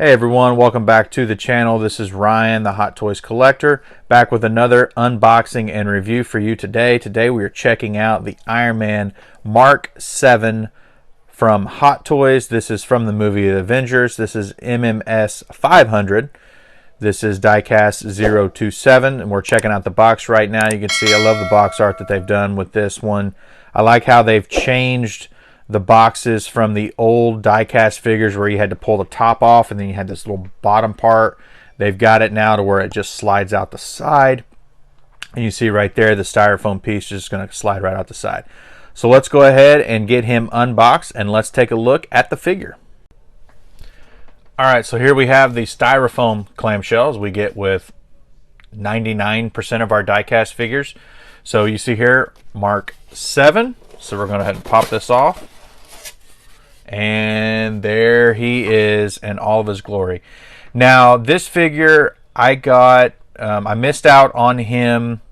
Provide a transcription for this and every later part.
Hey everyone, welcome back to the channel. This is Ryan, the Hot Toys Collector, back with another unboxing and review for you today. Today we are checking out the Iron Man Mark VII from Hot Toys. This is from the movie Avengers. This is MMS 500. This is diecast 027, and we're checking out the box right now. You can see I love the box art that they've done with this one. I like how they've changed the boxes from the old die-cast figures where you had to pull the top off and then you had this little bottom part. They've got it now to where it just slides out the side, and you see right there the styrofoam piece is just going to slide right out the side. So let's go ahead and get him unboxed and let's take a look at the figure. Alright, so here we have the styrofoam clamshells we get with 99% of our die-cast figures. So you see here Mark VII. So we're going to go ahead and pop this off. And there he is in all of his glory. Now, this figure I got, I missed out on him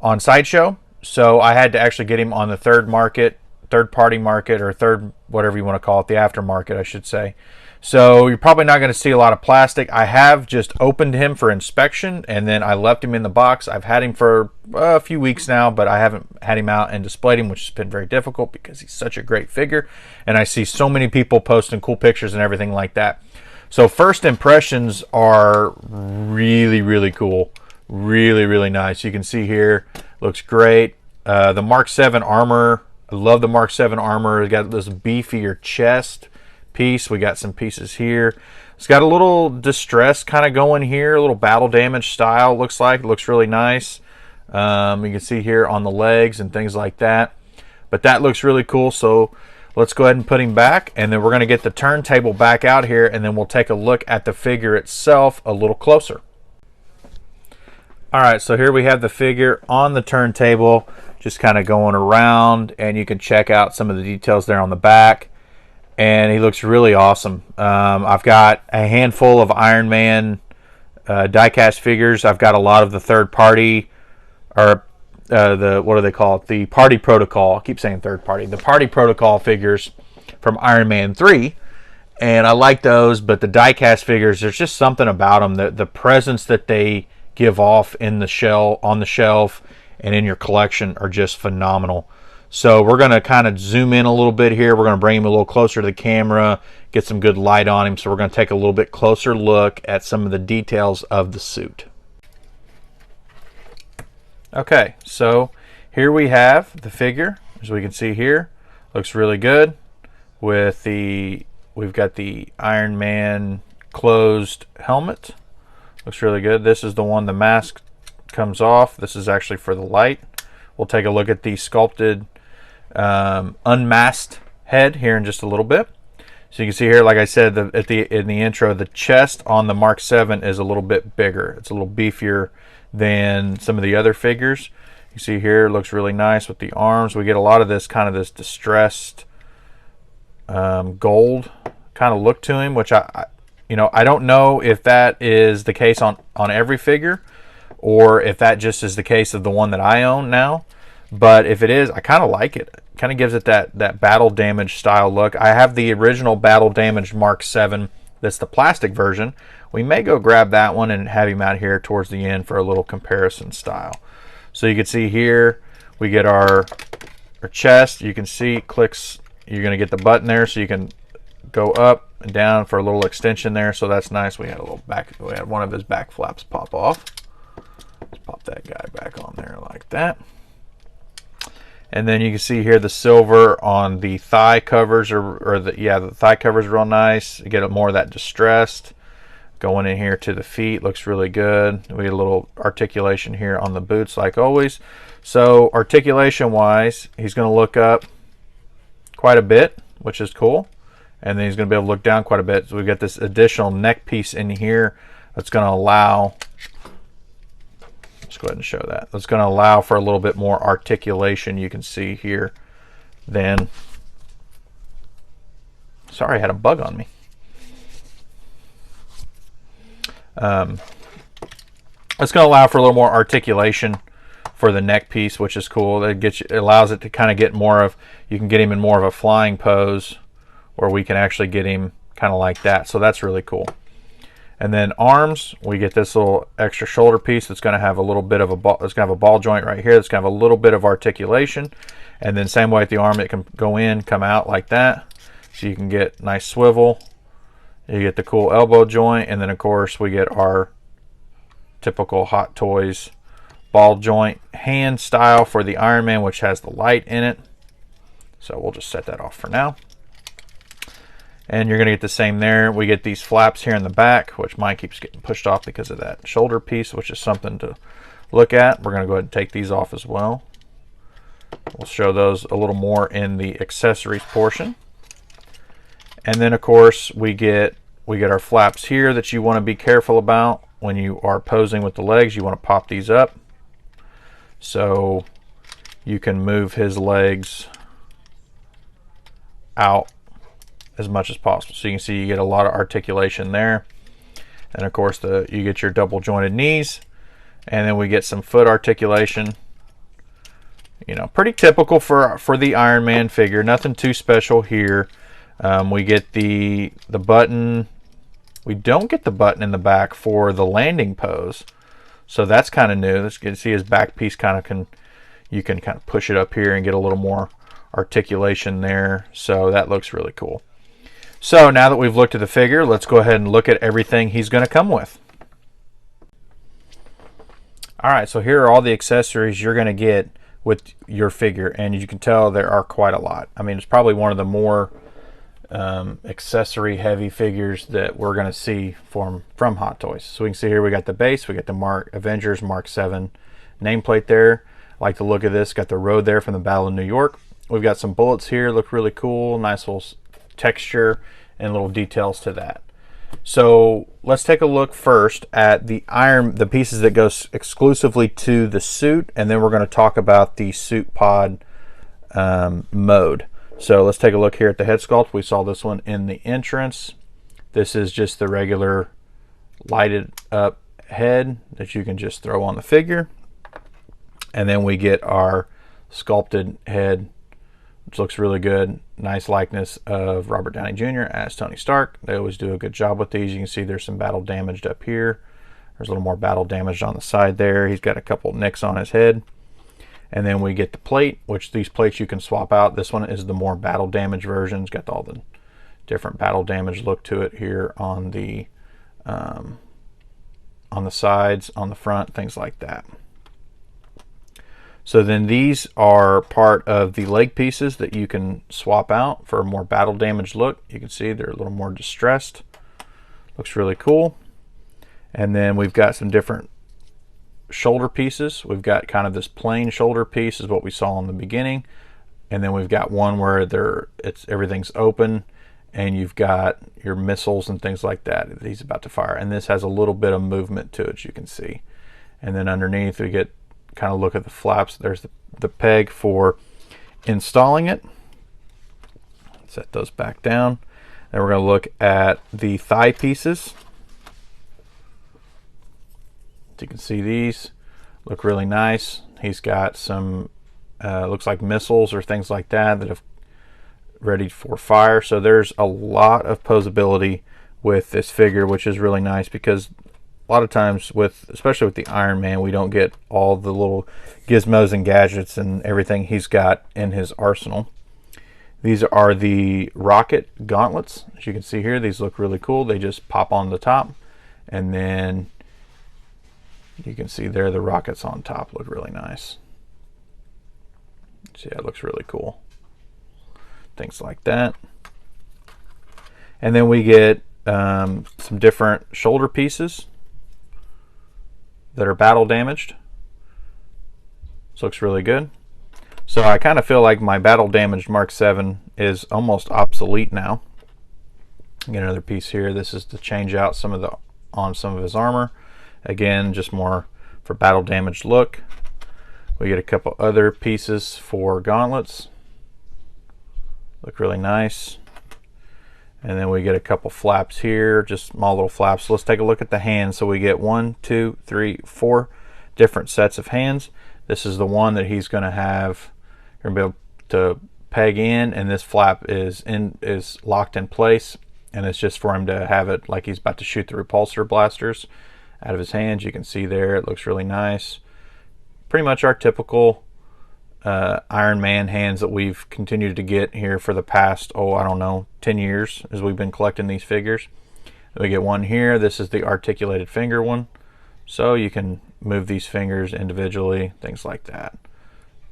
on Sideshow. So I had to actually get him on the third-party market, or third, whatever you want to call it, the aftermarket, I should say. So you're probably not going to see a lot of plastic. I have just opened him for inspection, and then I left him in the box. I've had him for a few weeks now, but I haven't had him out and displayed him, which has been very difficult because he's such a great figure. And I see so many people posting cool pictures and everything like that. So first impressions are really, really cool. Really, really nice. You can see here, looks great. The Mark VII armor, I love the Mark VII armor. It's got this beefier chest piece. We got some pieces here. It's got a little distress kind of going here, a little battle damage style. Looks like it looks really nice. You can see here on the legs and things like that. But that looks really cool. So let's go ahead and put him back, and then we're going to get the turntable back out here, and then we'll take a look at the figure itself a little closer. All right, so here we have the figure on the turntable, just kind of going around, and you can check out some of the details there on the back. And he looks really awesome. I've got a handful of Iron Man die-cast figures. I've got a lot of the third-party, or what do they call it? The Party Protocol. I keep saying third-party. The Party Protocol figures from Iron Man 3. And I like those, but the die-cast figures, there's just something about them. The presence that they give off in the shell, on the shelf, and in your collection are just phenomenal. So we're going to kind of zoom in a little bit here. We're going to bring him a little closer to the camera, get some good light on him. So we're going to take a little bit closer look at some of the details of the suit. Okay, so here we have the figure. As we can see here, looks really good. We've got the Iron Man closed helmet. Looks really good. This is the one the mask comes off. This is actually for the light. We'll take a look at the sculpted unmasked head here in just a little bit. So you can see here, like I said in the intro, the chest on the Mark VII is a little bit bigger. It's a little beefier than some of the other figures. You see here, it looks really nice with the arms. We get a lot of this kind of this distressed gold kind of look to him, which I don't know if that is the case on every figure, or if that just is the case of the one that I own now. But if it is, I kind of like it. It kind of gives it that battle damage style look. I have the original battle damage Mark VII. That's the plastic version. We may go grab that one and have him out here towards the end for a little comparison style. So you can see here, we get our chest. You can see clicks. You're going to get the button there, so you can go up and down for a little extension there. So that's nice. We had a little back. We had one of his back flaps pop off. Let's pop that guy back on there like that. And then you can see here the silver on the thigh covers, the thigh covers are real nice. You get more of that distressed. Going in here to the feet, looks really good. We get a little articulation here on the boots like always. So articulation wise, he's going to look up quite a bit, which is cool. And then he's going to be able to look down quite a bit. So we got this additional neck piece in here that's going to allow, let's go ahead and show that. That's going to allow for a little bit more articulation, you can see here. Then, sorry, I had a bug on me. It's going to allow for a little more articulation for the neck piece, which is cool. It allows it to kind of get more of, you can get him in more of a flying pose, or we can actually get him kind of like that. So that's really cool. And then arms, we get this little extra shoulder piece that's going to have a little bit of a ball. It's going to have a ball joint right here. That's going to have a little bit of articulation. And then same way with the arm, it can go in, come out like that. So you can get nice swivel. You get the cool elbow joint. And then of course we get our typical Hot Toys ball joint hand style for the Iron Man, which has the light in it. So we'll just set that off for now. And you're going to get the same there. We get these flaps here in the back, which mine keeps getting pushed off because of that shoulder piece, which is something to look at. We're going to go ahead and take these off as well. We'll show those a little more in the accessories portion. And then, of course, we get our flaps here that you want to be careful about when you are posing with the legs. You want to pop these up so you can move his legs out as much as possible. So you can see you get a lot of articulation there. And of course you get your double jointed knees, and then we get some foot articulation. You know, pretty typical for the Iron Man figure. Nothing too special here. We get the button. We don't get the button in the back for the landing pose, so that's kind of new. Let's see his back piece you can kind of push it up here and get a little more articulation there. So that looks really cool. So now that we've looked at the figure, let's go ahead and look at everything he's going to come with. Alright, so here are all the accessories you're going to get with your figure, and you can tell there are quite a lot. I mean, it's probably one of the more accessory heavy figures that we're going to see from Hot Toys. So we can see here we got the base, we got the Avengers Mark VII nameplate there. I like the look of this. Got the road there from the Battle of New York. We've got some bullets here, look really cool, nice little texture and little details to that. So let's take a look first at the pieces that go exclusively to the suit, and then we're going to talk about the suit pod mode. So let's take a look here at the head sculpt. We saw this one in the entrance. This is just the regular lighted up head that you can just throw on the figure. And then we get our sculpted head, which looks really good. Nice likeness of Robert Downey Jr. as Tony Stark. They always do a good job with these. You can see there's some battle damaged up here. There's a little more battle damaged on the side there. He's got a couple nicks on his head. And then we get the plate, which these plates you can swap out. This one is the more battle damage version. It's got all the different battle damage look to it here on the sides, on the front, things like that. So then these are part of the leg pieces that you can swap out for a more battle damaged look. You can see they're a little more distressed. Looks really cool. And then we've got some different shoulder pieces. We've got kind of this plain shoulder piece is what we saw in the beginning. And then we've got one where everything's open and you've got your missiles and things like that he's about to fire. And this has a little bit of movement to it, you can see. And then underneath we get kind of look at the flaps. There's the peg for installing it. Set those back down. Then we're going to look at the thigh pieces. So you can see these look really nice. He's got some looks like missiles or things like that have ready for fire. So there's a lot of posability with this figure, which is really nice because a lot of times especially with the Iron Man, we don't get all the little gizmos and gadgets and everything he's got in his arsenal. These are the rocket gauntlets. As you can see here, these look really cool. They just pop on the top, and then you can see there the rockets on top look really nice. So yeah, it looks really cool. Things like that. And then we get some different shoulder pieces that are battle damaged. This looks really good. So I kind of feel like my battle damaged Mark VII is almost obsolete now. Get another piece here. This is to change out some of his armor. Again, just more for battle damaged look. We get a couple other pieces for gauntlets. Look really nice. And then we get a couple flaps here, just small little flaps. So let's take a look at the hands. So we get 1, 2, 3, 4 different sets of hands. This is the one that he's going to have. You're going to be able to peg in, and this flap is locked in place. and it's just for him to have it like he's about to shoot the repulsor blasters out of his hands. You can see there, it looks really nice. Pretty much our typical Iron Man hands that we've continued to get here for the past, I don't know, 10 years as we've been collecting these figures. We get one here. This is the articulated finger one. So you can move these fingers individually, things like that.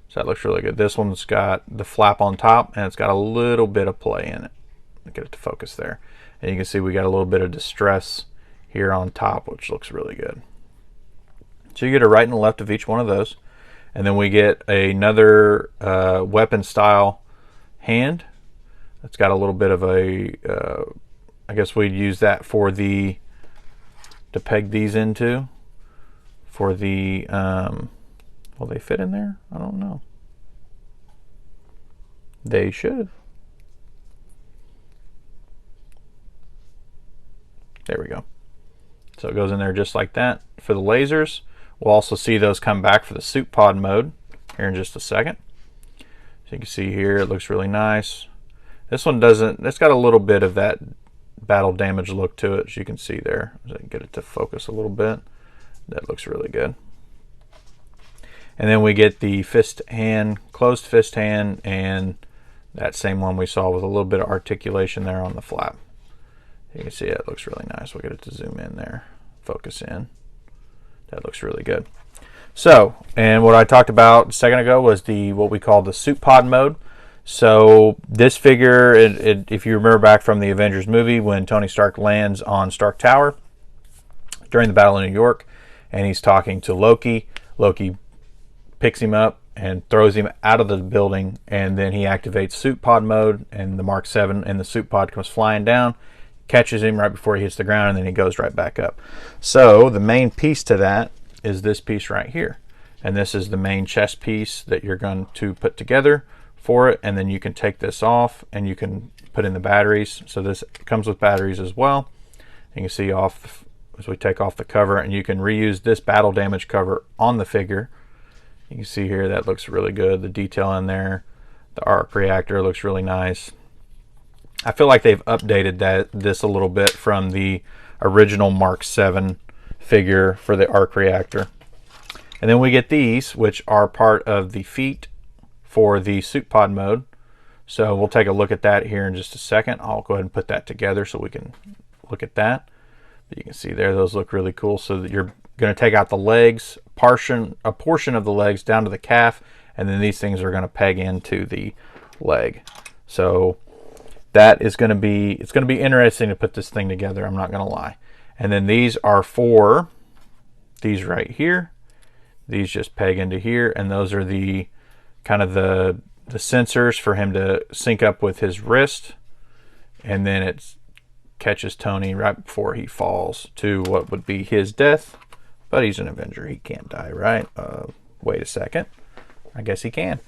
So that looks really good. This one's got the flap on top, and it's got a little bit of play in it. Get it to focus there. And you can see we got a little bit of distress here on top, which looks really good. So you get a right and a left of each one of those. And then we get another weapon style hand. It's got a little bit of a, I guess we'd use that for to peg these into. For the, will they fit in there? I don't know. They should. There we go. So it goes in there just like that. For the lasers, we'll also see those come back for the suit pod mode here in just a second. So you can see here, it looks really nice. This one doesn't, it's got a little bit of that battle damage look to it, as you can see there. As I can get it to focus a little bit. That looks really good. And then we get the fist hand, closed fist hand, and that same one we saw with a little bit of articulation there on the flap. You can see it looks really nice. We'll get it to zoom in there, focus in. That looks really good. So, and what I talked about a second ago was what we call the suit pod mode. So this figure, if you remember back from the Avengers movie, when Tony Stark lands on Stark Tower during the Battle of New York, and he's talking to Loki. Loki picks him up and throws him out of the building, and then he activates suit pod mode, and the Mark VII and the suit pod comes flying down, catches him right before he hits the ground, and then he goes right back up. So the main piece to that is this piece right here, and this is the main chest piece that you're going to put together for it, and then you can take this off and you can put in the batteries. So this comes with batteries as well. You can see as we take off the cover, and you can reuse this battle damage cover on the figure. You can see here that looks really good. The detail in there, the arc reactor looks really nice. I feel like they've updated this a little bit from the original Mark VII figure for the arc reactor. And then we get these, which are part of the feet for the suit pod mode. So we'll take a look at that here in just a second. I'll go ahead and put that together so we can look at that. But you can see there, those look really cool. So that you're going to take out the legs, a portion of the legs down to the calf, and then these things are going to peg into the leg. So that is going to be, it's going to be interesting to put this thing together, I'm not going to lie. And then these are for these right here. These just peg into here, and those are the kind of the sensors for him to sync up with his wrist, and then it catches Tony right before he falls to what would be his death. But he's an Avenger, he can't die, right? Wait a second, I guess he can.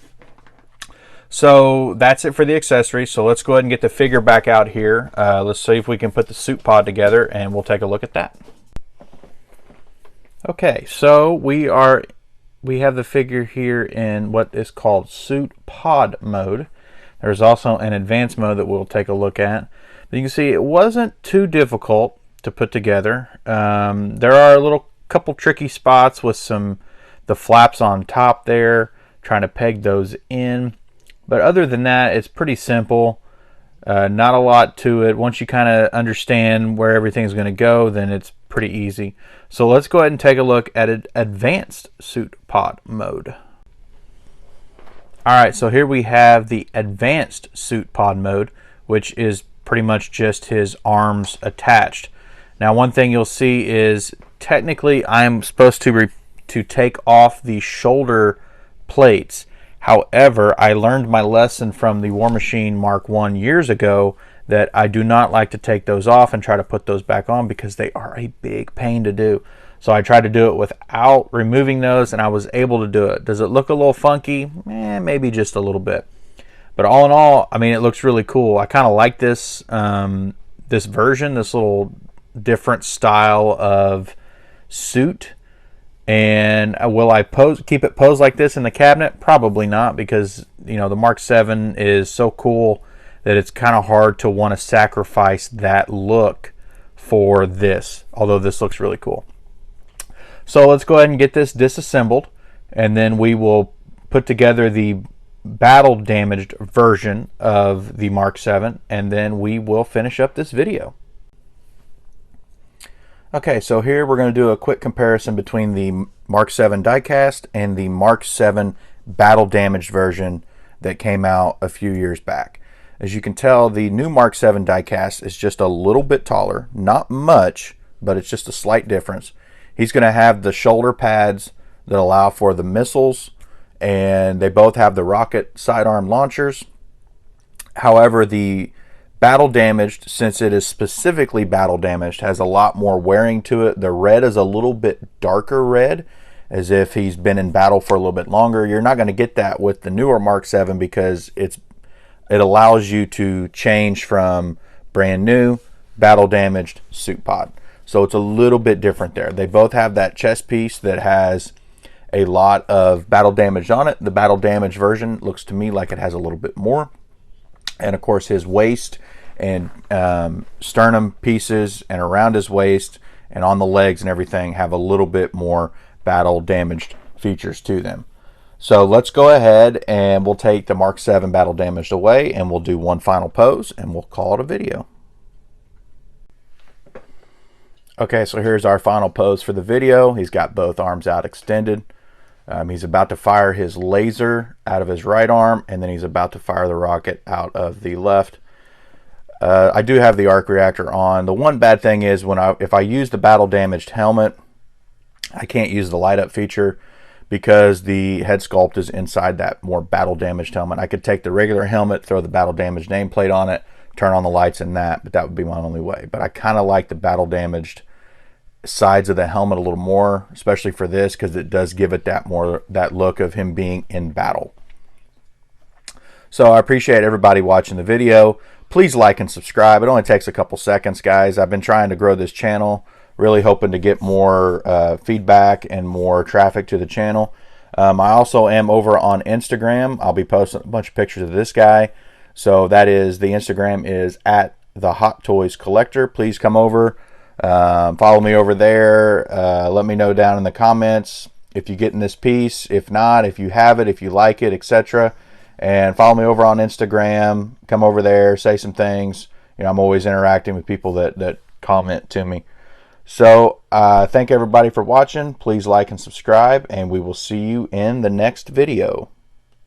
So that's it for the accessories. So let's go ahead and get the figure back out here. Let's see if we can put the suit pod together, and we'll take a look at that. Okay, so we have the figure here in what is called suit pod mode. There's also an advanced mode that we'll take a look at. But you can see it wasn't too difficult to put together. There are a couple tricky spots with the flaps on top there, trying to peg those in. But other than that, it's pretty simple. Not a lot to it. Once you kind of understand where everything's going to go, then it's pretty easy. So let's go ahead and take a look at an advanced suit pod mode. Alright, so here we have the advanced suit pod mode, which is pretty much just his arms attached. Now one thing you'll see is technically I'm supposed to take off the shoulder plates. However, I learned my lesson from the War Machine Mark I years ago that I do not like to take those off and try to put those back on because they are a big pain to do. So I tried to do it without removing those, and I was able to do it. Does it look a little funky? Maybe just a little bit. But all in all, I mean, it looks really cool. I kind of like this this version, this little different style of suit. And will I keep it posed like this in the cabinet? Probably not, because you know the Mark VII is so cool that it's kind of hard to want to sacrifice that look for this, although this looks really cool. So let's go ahead and get this disassembled, and then we will put together the battle damaged version of the Mark VII, and then we will finish up this video. Okay, so here we're going to do a quick comparison between the Mark VII diecast and the Mark VII battle damaged version that came out a few years back. As you can tell, the new Mark VII diecast is just a little bit taller, not much, but it's just a slight difference. He's going to have the shoulder pads that allow for the missiles, and they both have the rocket sidearm launchers. However, the battle damaged, since it is specifically battle damaged, has a lot more wearing to it. The red is a little bit darker red, as if he's been in battle for a little bit longer. You're not going to get that with the newer Mark VII because it allows you to change from brand new, battle damaged, suit pod. So it's a little bit different there. They both have that chest piece that has a lot of battle damage on it. The battle damage version looks to me like it has a little bit more. And of course his waist and sternum pieces and around his waist and on the legs and everything have a little bit more battle damaged features to them. So let's go ahead and we'll take the Mark VII battle damaged away, and we'll do one final pose and we'll call it a video. Okay, so here's our final pose for the video. He's got both arms out extended. He's about to fire his laser out of his right arm, and then he's about to fire the rocket out of the left. I do have the arc reactor on. The one bad thing is if I use the battle damaged helmet, I can't use the light up feature because the head sculpt is inside that more battle damaged helmet. I could take the regular helmet, throw the battle damaged nameplate on it, turn on the lights in that, but that would be my only way. But I kind of like the battle damaged sides of the helmet a little more, especially for this, because it does give it that look of him being in battle. So I appreciate everybody watching the video. Please like and subscribe. It only takes a couple seconds, guys. I've been trying to grow this channel, really hoping to get more feedback and more traffic to the channel. I also am over on Instagram. I'll be posting a bunch of pictures of this guy. So that is, the Instagram is at the Hot Toys Collector. Please come over, follow me over there. Let me know down in the comments if you're getting this piece, if not, if you have it, if you like it, etc. And follow me over on Instagram. Come over there, say some things. You know, I'm always interacting with people that comment to me. So thank everybody for watching. Please like and subscribe, and we will see you in the next video.